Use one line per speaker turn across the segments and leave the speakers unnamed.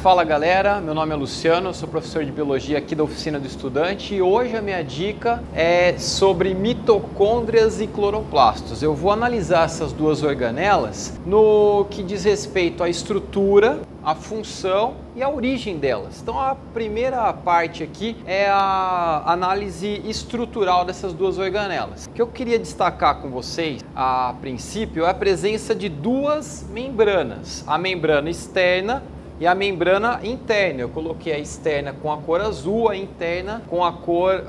Fala galera, meu nome é Luciano, eu sou professor de biologia aqui da Oficina do Estudante e hoje a minha dica é sobre mitocôndrias e cloroplastos. Eu vou analisar essas duas organelas no que diz respeito à estrutura, a função e a origem delas. Então a primeira parte aqui é a análise estrutural dessas duas organelas. O que eu queria destacar com vocês a princípio é a presença de duas membranas, a membrana externa e a membrana interna. Eu coloquei a externa com a cor azul, a interna com a cor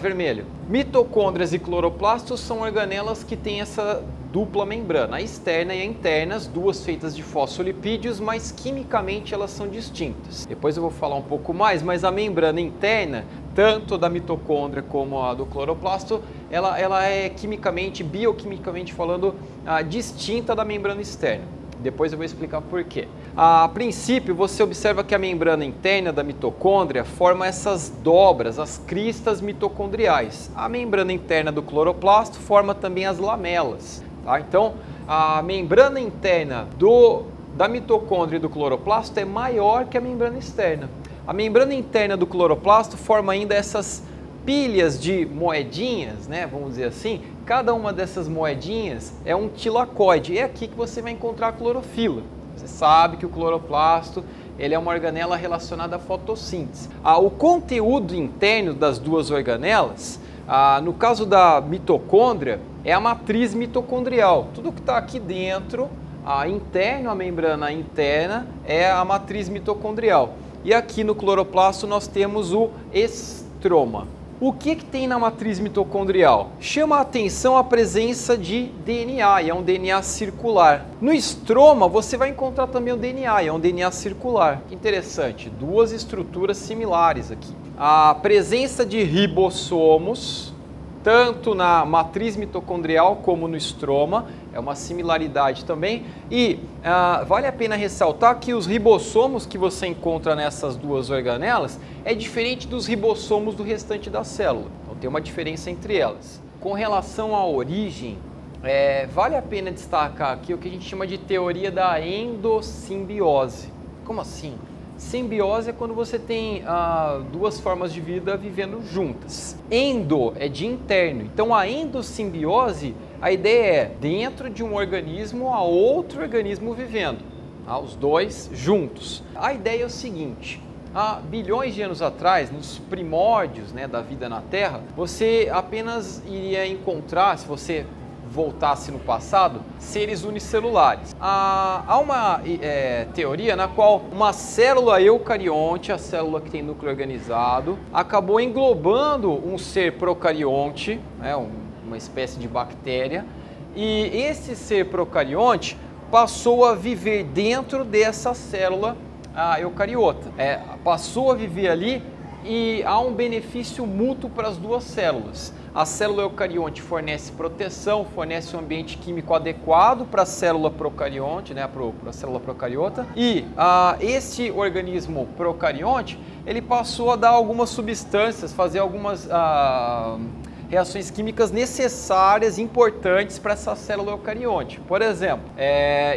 vermelha. Mitocôndrias e cloroplastos são organelas que têm essa dupla membrana, a externa e a interna, as duas feitas de fosfolipídios, mas quimicamente elas são distintas. Depois eu vou falar um pouco mais, mas a membrana interna, tanto da mitocôndria como a do cloroplasto, ela é quimicamente, bioquimicamente falando, distinta da membrana externa. Depois eu vou explicar por quê. A princípio, você observa que a membrana interna da mitocôndria forma essas dobras, as cristas mitocondriais. A membrana interna do cloroplasto forma também as lamelas. Tá? Então, a membrana interna da mitocôndria e do cloroplasto é maior que a membrana externa. A membrana interna do cloroplasto forma ainda essas pilhas de moedinhas, né, vamos dizer assim. Cada uma dessas moedinhas é um tilacoide. É aqui que você vai encontrar a clorofila. Você sabe que o cloroplasto ele é uma organela relacionada à fotossíntese. O conteúdo interno das duas organelas, no caso da mitocôndria, é a matriz mitocondrial. Tudo que está aqui dentro, interno, a membrana interna, é a matriz mitocondrial. E aqui no cloroplasto nós temos o estroma. O que tem na matriz mitocondrial? Chama a atenção a presença de DNA, e é um DNA circular. No estroma você vai encontrar também o DNA, e é um DNA circular. Que interessante, duas estruturas similares aqui. A presença de ribossomos, tanto na matriz mitocondrial como no estroma, é uma similaridade também. E vale a pena ressaltar que os ribossomos que você encontra nessas duas organelas é diferente dos ribossomos do restante da célula. Então tem uma diferença entre elas. Com relação à origem, vale a pena destacar aqui o que a gente chama de teoria da endossimbiose. Como assim? Simbiose é quando você tem duas formas de vida vivendo juntas. Endo é de interno, então a endossimbiose, a ideia é dentro de um organismo há outro organismo vivendo, os dois juntos. A ideia é o seguinte: há bilhões de anos atrás, nos primórdios, né, da vida na Terra, você apenas iria encontrar, se você voltasse no passado, seres unicelulares. Há uma teoria na qual uma célula eucarionte, a célula que tem núcleo organizado, acabou englobando um ser procarionte, uma espécie de bactéria, e esse ser procarionte passou a viver dentro dessa célula eucariota. Passou a viver ali e há um benefício mútuo para as duas células. A célula eucarionte fornece proteção, fornece um ambiente químico adequado para a célula procarionte, né, para a célula procariota. E esse organismo procarionte, ele passou a dar algumas substâncias, fazer algumas reações químicas necessárias, importantes para essa célula eucarionte. Por exemplo,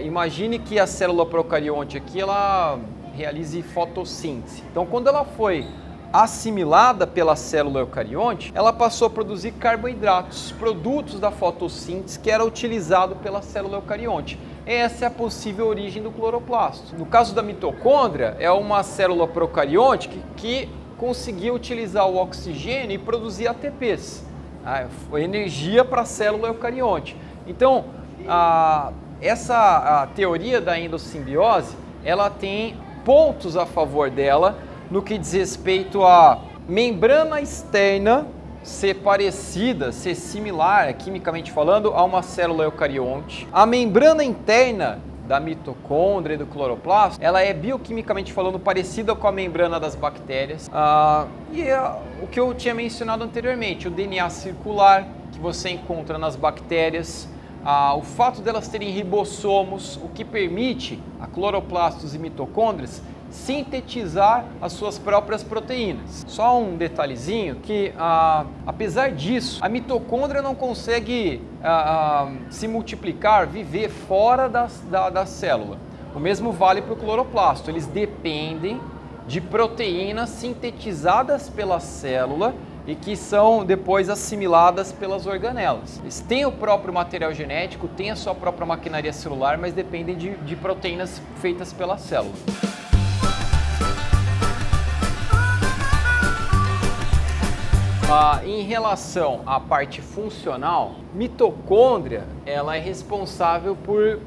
imagine que a célula procarionte aqui, ela realize fotossíntese. Então, quando ela foi assimilada pela célula eucarionte, ela passou a produzir carboidratos, produtos da fotossíntese que era utilizado pela célula eucarionte. Essa é a possível origem do cloroplasto. No caso da mitocôndria, é uma célula procarionte que conseguia utilizar o oxigênio e produzir ATPs, energia para a célula eucarionte. Então, essa teoria da endossimbiose, ela tem pontos a favor dela, no que diz respeito à membrana externa ser parecida, ser similar, quimicamente falando, a uma célula eucarionte. A membrana interna da mitocôndria e do cloroplasto, ela é bioquimicamente falando parecida com a membrana das bactérias. O que eu tinha mencionado anteriormente, o DNA circular que você encontra nas bactérias, o fato delas terem ribossomos, o que permite a cloroplastos e mitocôndrias sintetizar as suas próprias proteínas. Só um detalhezinho que, apesar disso, a mitocôndria não consegue se multiplicar, viver fora da célula. O mesmo vale para o cloroplasto, eles dependem de proteínas sintetizadas pela célula e que são depois assimiladas pelas organelas. Eles têm o próprio material genético, têm a sua própria maquinaria celular, mas dependem de proteínas feitas pela célula. Em relação à parte funcional, mitocôndria ela é responsável por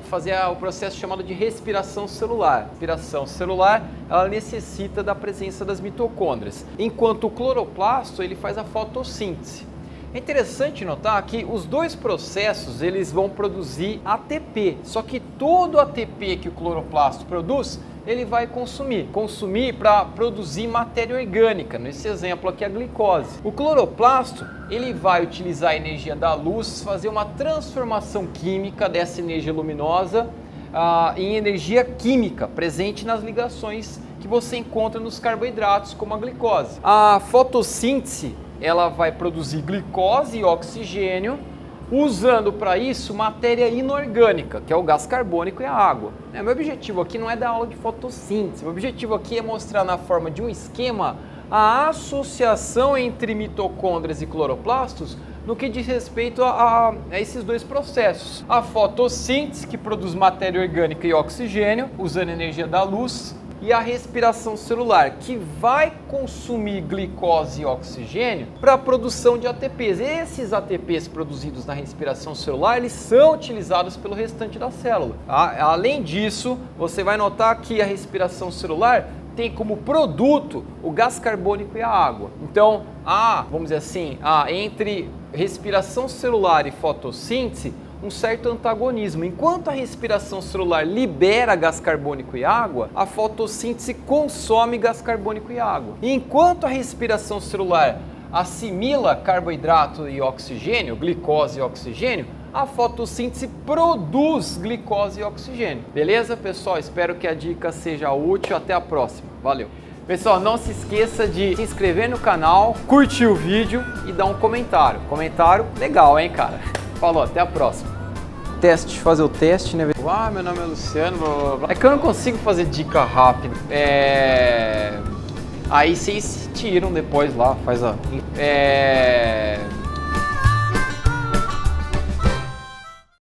fazer o processo chamado de respiração celular. A respiração celular ela necessita da presença das mitocôndrias, enquanto o cloroplasto ele faz a fotossíntese. É interessante notar que os dois processos eles vão produzir ATP, só que todo o ATP que o cloroplasto produz ele vai consumir para produzir matéria orgânica, nesse exemplo aqui a glicose. O cloroplasto ele vai utilizar a energia da luz, fazer uma transformação química dessa energia luminosa em energia química presente nas ligações que você encontra nos carboidratos, como a glicose. A fotossíntese ela vai produzir glicose e oxigênio, usando para isso matéria inorgânica, que é o gás carbônico e a água. Meu objetivo aqui não é dar aula de fotossíntese, meu objetivo aqui é mostrar na forma de um esquema a associação entre mitocôndrias e cloroplastos no que diz respeito a esses dois processos. A fotossíntese, que produz matéria orgânica e oxigênio, usando a energia da luz, e a respiração celular, que vai consumir glicose e oxigênio para a produção de ATPs. Esses ATPs produzidos na respiração celular, eles são utilizados pelo restante da célula. Além disso, você vai notar que a respiração celular tem como produto o gás carbônico e a água. Então, vamos dizer assim, entre respiração celular e fotossíntese, um certo antagonismo. Enquanto a respiração celular libera gás carbônico e água, a fotossíntese consome gás carbônico e água. E enquanto a respiração celular assimila carboidrato e oxigênio, glicose e oxigênio, a fotossíntese produz glicose e oxigênio. Beleza, pessoal? Espero que a dica seja útil. Até a próxima. Valeu! Pessoal, não se esqueça de se inscrever no canal, curtir o vídeo e dar um comentário. Comentário legal, hein, cara? Falou, até a próxima. Fazer o teste, né? Meu nome é Luciano, blá, blá, blá. É que eu não consigo fazer dica rápida. Aí vocês tiram depois lá, faz a...